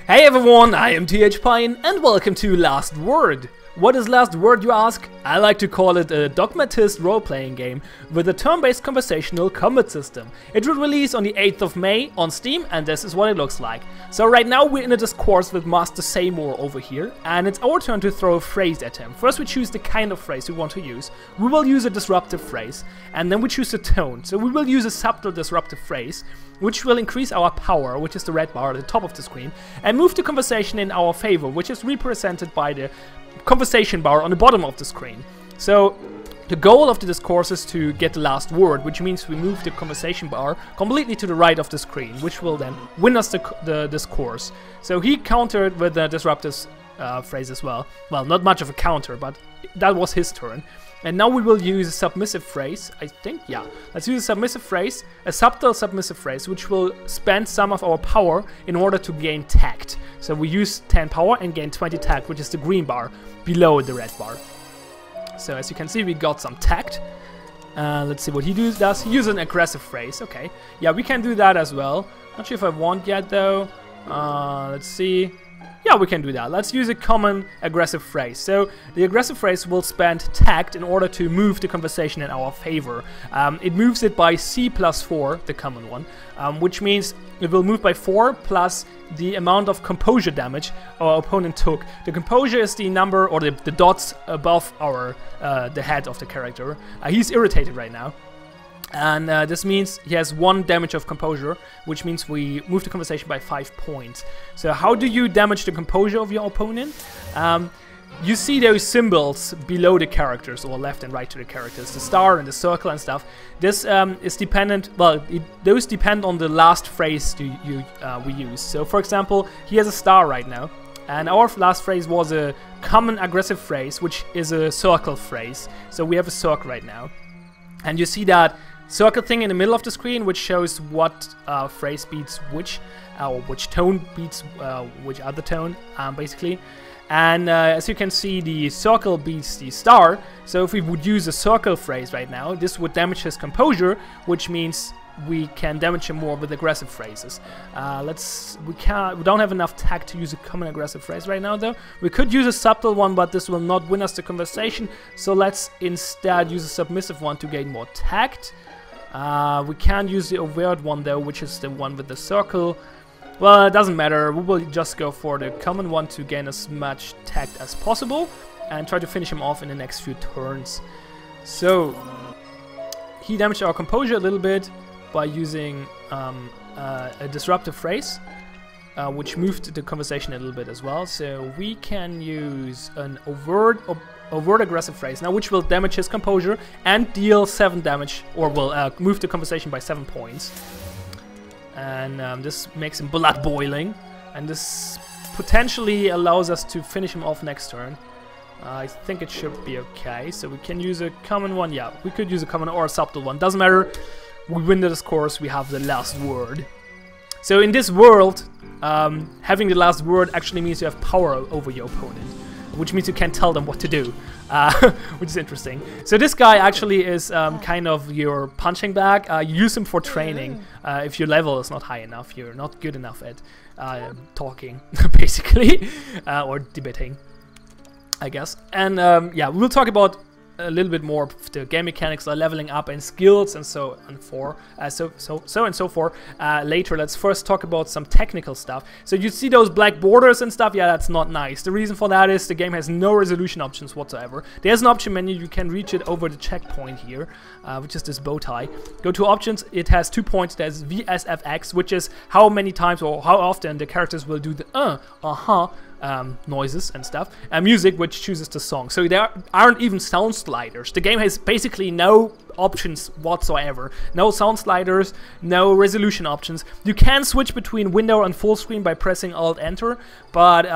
Hey everyone, I am TH Pine and welcome to Last Word. What is Last Word, you ask? I like to call it a Dogmatist Roleplaying Game with a turn-based conversational combat system. It will release on the 8th of May on Steam and this is what it looks like. So right now we're in a discourse with Master Seymour over here and it's our turn to throw a phrase at him. First we choose the kind of phrase we want to use. We will use a disruptive phrase and then we choose a tone. So we will use a subtle disruptive phrase which will increase our power, which is the red bar at the top of the screen, and move the conversation in our favor, which is represented by the conversation bar on the bottom of the screen. So the goal of the discourse is to get the last word, which means we move the conversation bar completely to the right of the screen, which will then win us the discourse. So he countered with the disruptive phrase as well. Well, not much of a counter, but that was his turn. And now we will use a submissive phrase, I think, yeah. Let's use a submissive phrase, a subtle submissive phrase, which will spend some of our power in order to gain tact. So we use 10 power and gain 20 tact, which is the green bar below the red bar. So as you can see, we got some tact. Let's see what he does. He uses an aggressive phrase, okay. Yeah, we can do that as well. Not sure if I want yet, though. Let's see. Yeah, we can do that. Let's use a common aggressive phrase. So the aggressive phrase will spend tact in order to move the conversation in our favor. It moves it by C plus 4, the common one, which means it will move by 4 plus the amount of composure damage our opponent took. The composure is the number or the dots above our the head of the character. He's irritated right now. And this means he has 1 damage of composure, which means we move the conversation by 5 points. So how do you damage the composure of your opponent? You see those symbols below the characters, or left and right to the characters, the star and the circle and stuff. This is dependent, well, those depend on the last phrase we use. So for example, he has a star right now. And our last phrase was a common aggressive phrase, which is a circle phrase. So we have a circle right now. And you see that circle thing in the middle of the screen, which shows what phrase beats which, or which tone beats which other tone, basically. And as you can see, the circle beats the star. So if we would use a circle phrase right now, this would damage his composure, which means we can damage him more with aggressive phrases. We don't have enough tact to use a common aggressive phrase right now, though. We could use a subtle one, but this will not win us the conversation. So let's instead use a submissive one to gain more tact. We can't use the overt one though, which is the one with the circle. Well, it doesn't matter. We will just go for the common one to gain as much tact as possible and try to finish him off in the next few turns. So he damaged our composure a little bit by using a disruptive phrase, which moved the conversation a little bit as well. So we can use an overt aggressive phrase now, which will damage his composure and deal 7 damage, or will move the conversation by 7 points. And this makes him blood boiling, and this potentially allows us to finish him off next turn. I think it should be okay. So we can use a common one. Yeah, we could use a common or a subtle one. Doesn't matter. We win the discourse. We have the last word. So in this world, having the last word actually means you have power over your opponent, which means you can tell them what to do, which is interesting. So this guy actually is kind of your punching bag. You use him for training. If your level is not high enough, you're not good enough at talking, basically, or debating, I guess. And yeah, we'll talk about a little bit more of the game mechanics, leveling up and skills and so forth later. Let's first talk about some technical stuff. So you see those black borders and stuff. Yeah, that's not nice. The reason for that is the game has no resolution options whatsoever. There's an option menu. You can reach it over the checkpoint here, which is this bow tie. Go to options. It has 2 points. There's VSFX, which is how many times or how often the characters will do the noises and stuff, and music, which chooses the song. So there aren't even sound sliders. The game has basically no options whatsoever. No sound sliders, no resolution options. You can switch between window and full screen by pressing Alt-Enter, but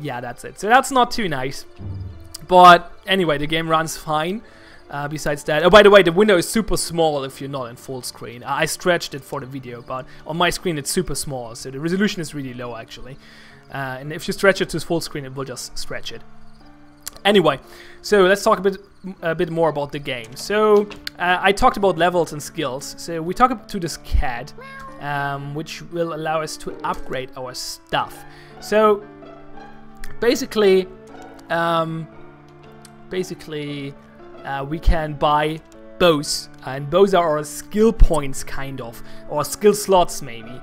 yeah, that's it. So that's not too nice. But anyway, the game runs fine. Besides that, oh, by the way, the window is super small if you're not in full screen. I stretched it for the video, but on my screen it's super small, so the resolution is really low actually. And if you stretch it to full screen, it will just stretch it. Anyway, so let's talk a bit more about the game. So I talked about levels and skills. So we talk to this cat, which will allow us to upgrade our stuff. So basically, we can buy bows, and bows are our skill points, kind of, or skill slots maybe.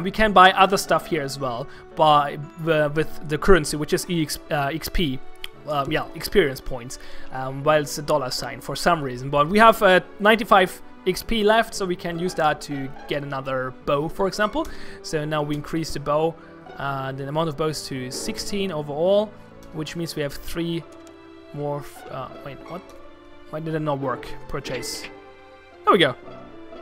We can buy other stuff here as well with the currency, which is XP. Yeah, experience points, while it's a $sign for some reason. But we have 95 XP left, so we can use that to get another bow, for example. So now we increase the bow, the amount of bows to 16 overall, which means we have 3 more. Wait, what? Why did it not work? Purchase. There we go.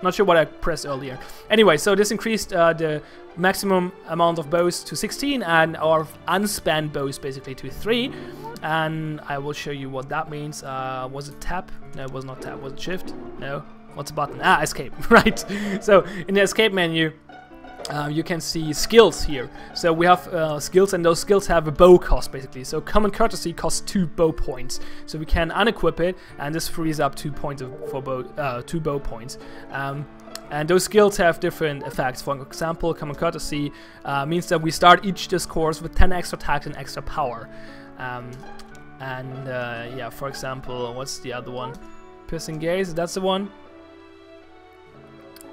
Not sure what I pressed earlier. Anyway, so this increased the maximum amount of bows to 16 and our unspent bows basically to 3. And I will show you what that means. Was it tab? No, it was not tab. Was it shift? No. What's the button? Ah, escape. Right. So in the escape menu, you can see skills here. So we have skills, and those skills have a bow cost basically. So common courtesy costs 2 bow points. So we can unequip it, and this frees up 2 points for 2 bow points. And those skills have different effects. For example, common courtesy means that we start each discourse with 10 extra attack and extra power. Yeah, for example, what's the other one? Piercing gaze, that's the one?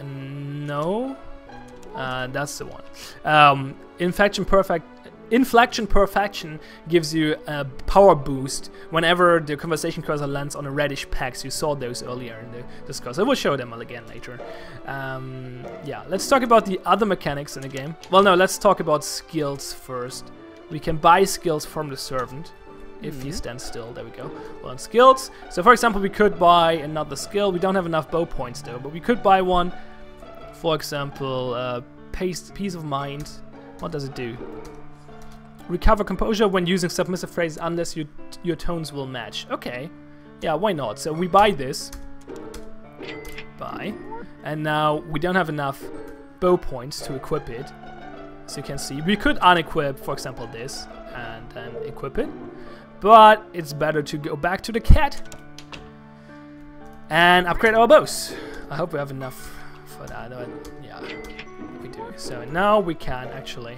No. That's the one. Inflection Perfection gives you a power boost whenever the conversation cursor lands on a reddish pegs. You saw those earlier in the discourse. I will show them again later. Yeah, let's talk about the other mechanics in the game. Well, no, let's talk about skills first. We can buy skills from the servant if he stands still. There we go. Well, on skills. So, for example, we could buy another skill. We don't have enough bow points though, but we could buy one. For example, Peace of Mind. What does it do? Recover composure when using submissive phrases unless your tones will match. Okay. Yeah, why not? So we buy this. Buy. And now we don't have enough bow points to equip it. So you can see, we could unequip, for example, this, and then equip it. But it's better to go back to the cat and upgrade our bows. I hope we have enough for that. Yeah, we do. So now we can actually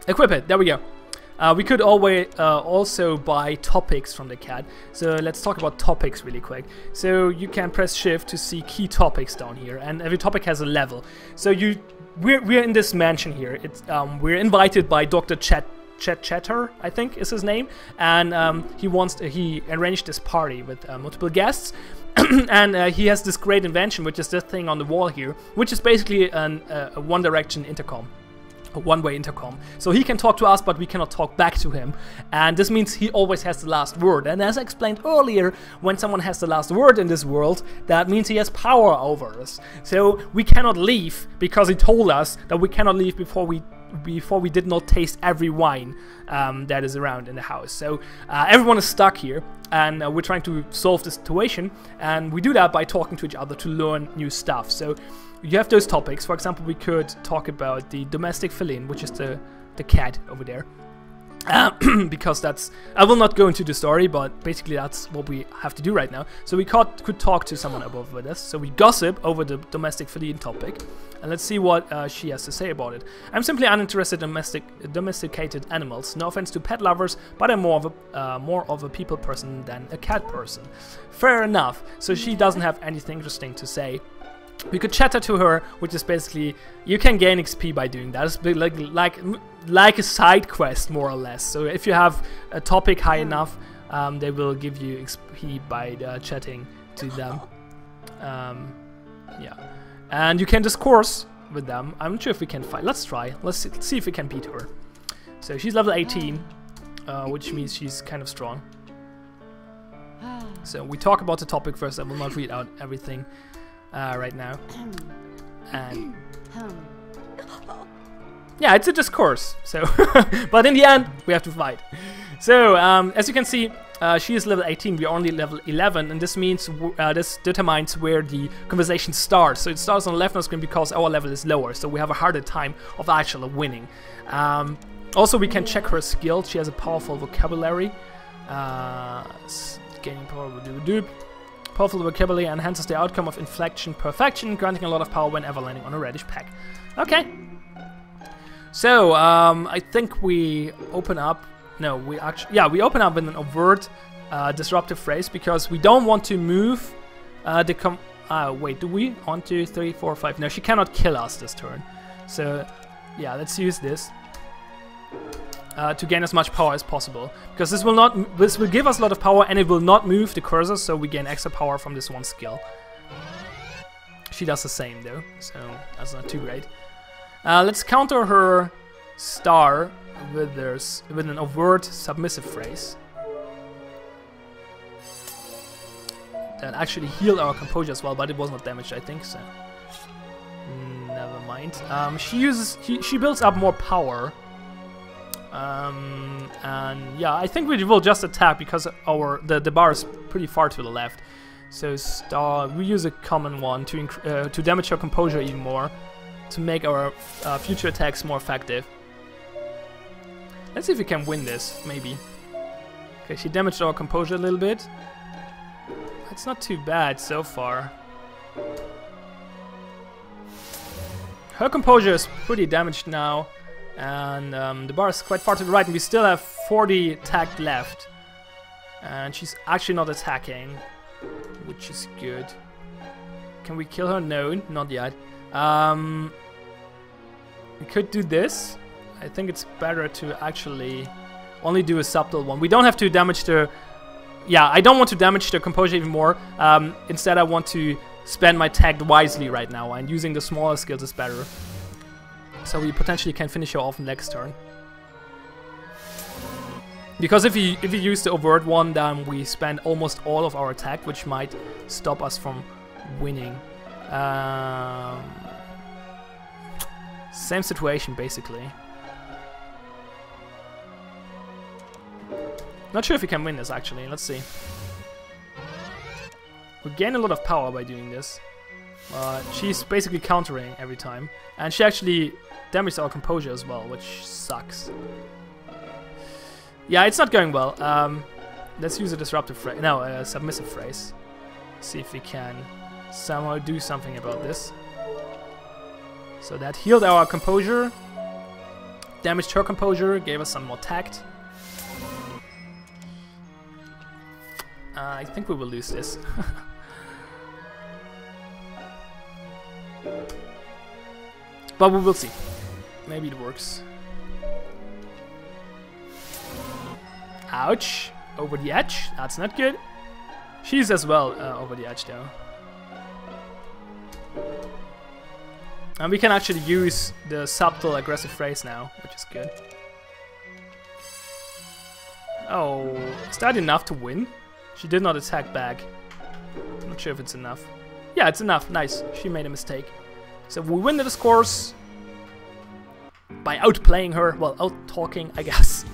equip it. There we go. We could always also buy topics from the cat. So let's talk about topics really quick. So you can press shift to see key topics down here, and every topic has a level. So we're in this mansion here. It's we're invited by Dr. Chatter, I think is his name, and he arranged this party with multiple guests. And he has this great invention, which is this thing on the wall here, which is basically a One Direction intercom. A one-way intercom. So he can talk to us, but we cannot talk back to him. And this means he always has the last word. And as I explained earlier, when someone has the last word in this world, that means he has power over us. So we cannot leave because he told us that we cannot leave before we did not taste every wine that is around in the house. So everyone is stuck here, and we're trying to solve the situation. And we do that by talking to each other to learn new stuff. So you have those topics. For example, we could talk about the domestic feline, which is the cat over there. Because that's... I will not go into the story, but basically that's what we have to do right now. So we could talk to someone above with us. So we gossip over the domestic feline topic. And let's see what she has to say about it. I'm simply uninterested in domesticated animals. No offense to pet lovers, but I'm more of a people person than a cat person. Fair enough. So she doesn't have anything interesting to say. We could chatter to her, which is basically, you can gain XP by doing that. It's like a side quest, more or less. So if you have a topic high enough, they will give you XP by chatting to them. Yeah, and you can discourse with them. I'm not sure if we can fight. Let's try. Let's see if we can beat her. So she's level 18, which means she's kind of strong. So we talk about the topic first. I will not read out everything right now. And yeah, it's a discourse. So, but in the end, we have to fight. So as you can see, she is level 18. We are only level 11, and this means this determines where the conversation starts. So it starts on the left of the screen because our level is lower. So we have a harder time of actually winning. Also, we can check her skill. She has a powerful vocabulary. Gaining power. Powerful vocabulary enhances the outcome of inflection perfection, granting a lot of power whenever landing on a reddish pack. Okay. So, I think we open up... No, we actually... Yeah, we open up with an overt disruptive phrase because we don't want to move the... wait, do we? 1, 2, 3, 4, 5. No, she cannot kill us this turn. So, yeah, let's use this. To gain as much power as possible, because this will give us a lot of power and it will not move the cursor, so we gain extra power from this one skill. She does the same though, so that's not too great. Let's counter her star with an overt submissive phrase that actually healed our composure as well, but it was not damaged, I think. So never mind. She builds up more power. And yeah, I think we will just attack because the bar is pretty far to the left. So star, we use a common one to damage our composure even more, to make our future attacks more effective. Let's see if we can win this, maybe. Okay, she damaged our composure a little bit. It's not too bad so far. Her composure is pretty damaged now. And the bar is quite far to the right, and we still have 40 attack left. And she's actually not attacking, which is good. Can we kill her? No, not yet. We could do this. I think it's better to actually only do a subtle one. We don't have to damage the... Yeah, I don't want to damage the composure even more. Instead, I want to spend my tag wisely right now, and using the smaller skills is better. So we potentially can finish her off next turn. Because if we use the overt one, then we spend almost all of our attack, which might stop us from winning. Same situation, basically. Not sure if we can win this, actually. Let's see. We gain a lot of power by doing this. She's basically countering every time. And she actually damaged our composure as well, which sucks. Yeah, it's not going well. Let's use a disruptive phrase. No, a submissive phrase. See if we can somehow do something about this. So that healed our composure, damaged her composure, gave us some more tact. I think we will lose this. But we will see. Maybe it works. Ouch. Over the edge. That's not good. She's as well over the edge though. And we can actually use the subtle aggressive phrase now, which is good. Oh, is that enough to win? She did not attack back. I'm not sure if it's enough. Yeah, it's enough. Nice. She made a mistake. So we win the discourse by outplaying her. Well, out-talking, I guess.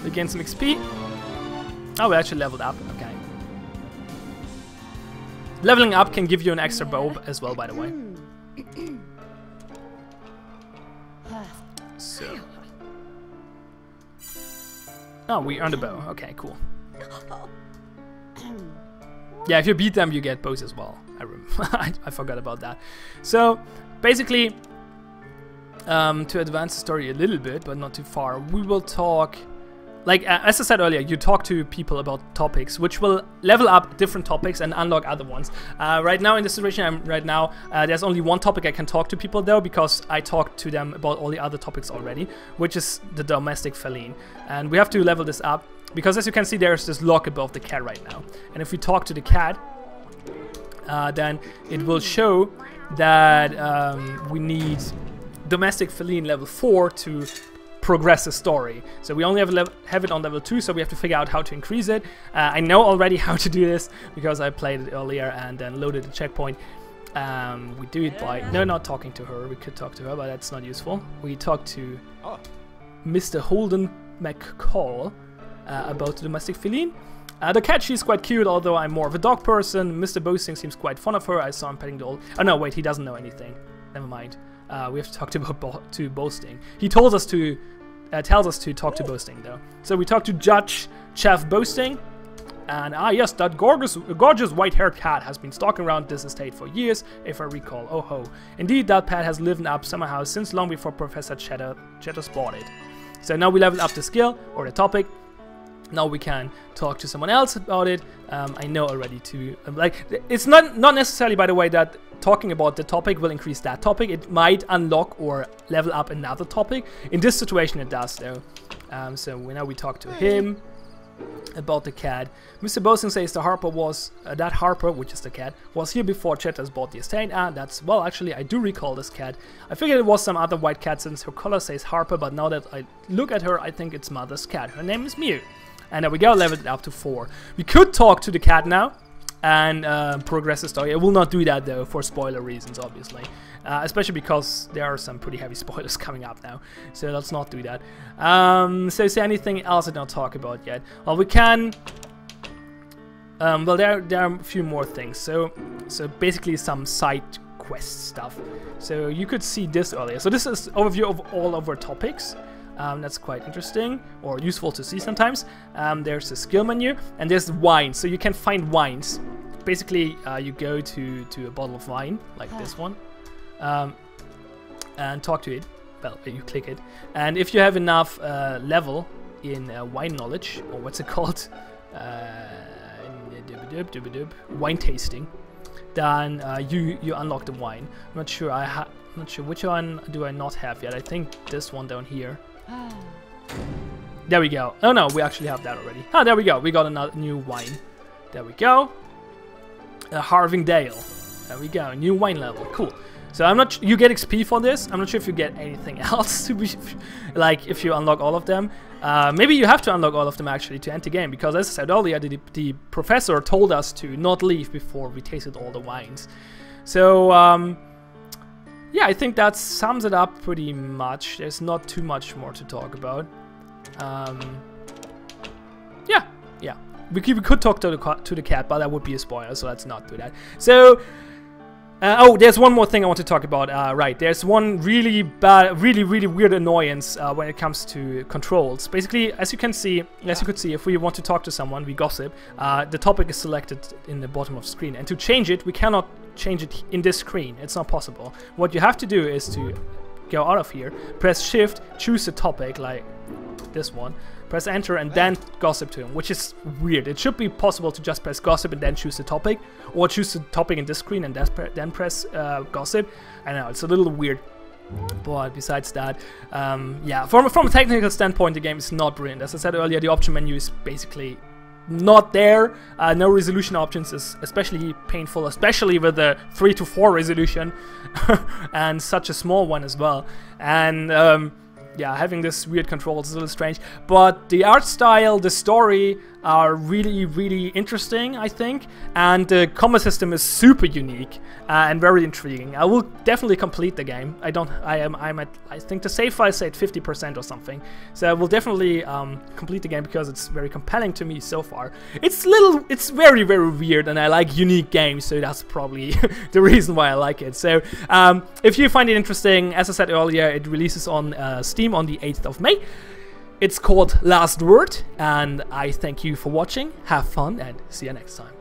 We gain some XP. Oh, we actually leveled up. Okay. Leveling up can give you an extra bow as well, by the way. So. Oh, we earned a bow. Okay, cool. Yeah, if you beat them, you get bows as well. I forgot about that. So, basically, to advance the story a little bit, but not too far, we will talk... Like, as I said earlier, you talk to people about topics, which will level up different topics and unlock other ones. Right now, in the situation I'm right now, there's only one topic I can talk to people, though, because I talked to them about all the other topics already, which is the domestic feline. And we have to level this up, because as you can see, there's this lock above the cat right now. And if we talk to the cat, then it will show that we need domestic feline level 4 to progress the story. So we only have it on level 2, so we have to figure out how to increase it. I know already how to do this because I played it earlier and then loaded the checkpoint. We do it by not talking to her. We could talk to her, but that's not useful. We talk to Mr. Holden McCall about the domestic feline. The cat, she's quite cute, although I'm more of a dog person. Mr. Boasting seems quite fond of her. I saw him petting the old... Oh no, wait, he doesn't know anything. Never mind. We have to talk to Boasting. He tells us to talk to Boasting, though. So we talk to Judge Chef Boasting, And yes, that gorgeous white-haired cat has been stalking around this estate for years, if I recall. Oh ho. Indeed, that pet has lived up Summer House since long before Professor Cheddar bought it. So now we leveled up the skill, or the topic. Now we can talk to someone else about it. I know already too. Like, it's not necessarily, by the way, that talking about the topic will increase that topic. It might unlock or level up another topic. In this situation, it does, though. So now we talk to him about the cat. Mr. Bosun says the Harper was, that Harper, which is the cat, was here before Chetters bought the estate. That's, well, actually, I do recall this cat. I figured it was some other white cat since her color says Harper, but now that I look at her, I think it's Mother's cat. Her name is Mew. And there we go, leveled it up to 4. We could talk to the cat now and progress the story. I will not do that, though, for spoiler reasons, obviously. Especially because there are some pretty heavy spoilers coming up now. So let's not do that. So is there anything else I don't talk about yet? Well, we can... well, there are a few more things. So basically some side quest stuff. So you could see this earlier. So this is overview of all of our topics. That's quite interesting or useful to see sometimes. There's the skill menu and there's wine. So you can find wines. Basically, you go to a bottle of wine, like this one. And talk to it. Well, you click it, and if you have enough level in wine knowledge, or what's it called, wine tasting, then you unlock the wine. I'm not sure. I'm not sure which one do I not have yet. I think this one down here. There we go. Oh no, we actually have that already. Ah, there we go. We got another new wine. There we go. Harvingdale. There we go. New wine level. Cool. So I'm not. You get XP for this. I'm not sure if you get anything else to be like if you unlock all of them. Maybe you have to unlock all of them actually to end the game, because as I said earlier, the professor told us to not leave before we tasted all the wines. So yeah, I think that sums it up pretty much. There's not too much more to talk about. Yeah. We could talk to the cat, but that would be a spoiler, so let's not do that. So. Oh, there's one more thing I want to talk about. Right, there's one really bad, really weird annoyance when it comes to controls. Basically, as you could see, if we want to talk to someone, we gossip. The topic is selected in the bottom of the screen, and to change it, we cannot change it in this screen. It's not possible. What you have to do is to go out of here, press Shift, choose the topic, like this one. Press enter and then gossip to him, which is weird. It should be possible to just press gossip and then choose the topic, or choose the topic in this screen and then press gossip. I know, it's a little weird, but besides that, yeah, from a technical standpoint, the game is not brilliant. As I said earlier, the option menu is basically not there. No resolution options is especially painful, especially with the 3 to 4 resolution and such a small one as well. And yeah, having this weird control is a little strange, but the art style, the story are really interesting, I think, and the combat system is super unique and very intriguing. I will definitely complete the game. I'm at, I think the save file said 50% or something, so I will definitely complete the game because it's very compelling to me so far. It's very weird, and I like unique games, so that's probably the reason why I like it. So if you find it interesting, as I said earlier, it releases on Steam on the 8th of May. It's called Last Word, and I thank you for watching. Have fun and see you next time.